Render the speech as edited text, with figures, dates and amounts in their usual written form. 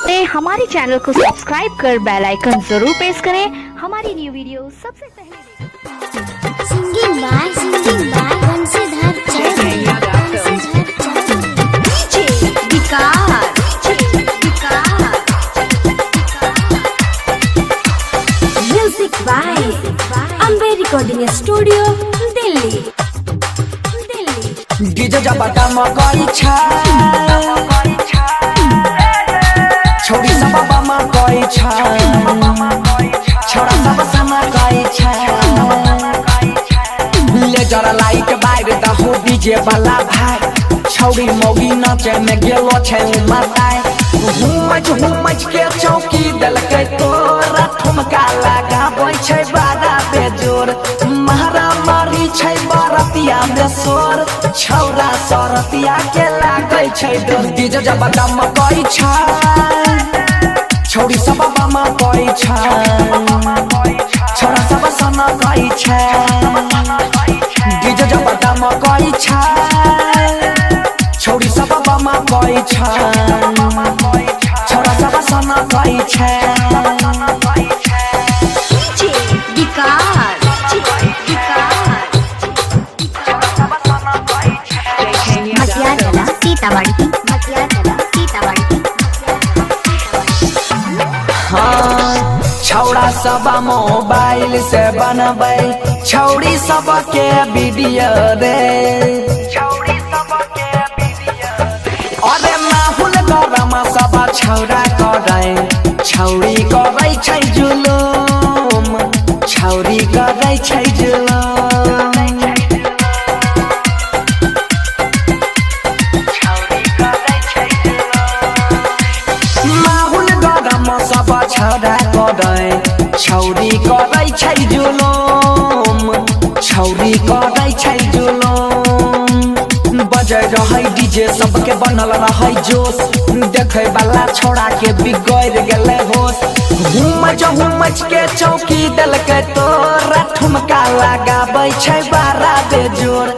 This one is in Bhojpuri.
हमारे चैनल को सब्सक्राइब कर बेल आइकन जरूर प्रेस करें हमारी न्यू वीडियो सबसे पहले। Singing by Vanshidhar music by Ambe recording studio Delhi. DJ जबटा मकई छा छोड़ी सब बामा कई छा छोड़ा सब समा कई छा ले जरा लाइट बाहर दहो डीजे वाला भाई छोड़ी मोगी नाचे में गेलो छे मताई हुमच के चौकी दलकै तोरा ठुमका लगाबै छै बारा बेजोर मारा मारी छै बरतिया में सोर छौरा सरतिया के लागै छै डोर। डीजे जबटा मकई छा छोड़ी सब बामा कई छा छोरा सब सना कई छा डीजे जबटा मकई छा छोड़ी सब बामा कई छा छोरा सब सना कई छा। छौड़ा सब मोबाइल से बनबै छौड़ी सब के वीडियो रे अरे माहौल गरम सब छौड़ा करे छौड़ी करे छै जुलुम छौड़ी करे छै जुलुम माहौल गरम सब छौड़ा करे छौड़ी करे छै जुलुम छौड़ी करे छै जुलुम बजै रहै डीजे सबके बनल रहै जोश देखै वाला छोड़ा के बिगड़ गेलै होश हुमच के चौकी दलकै तोरा ठुमका लगाबै छै बारा बेजोर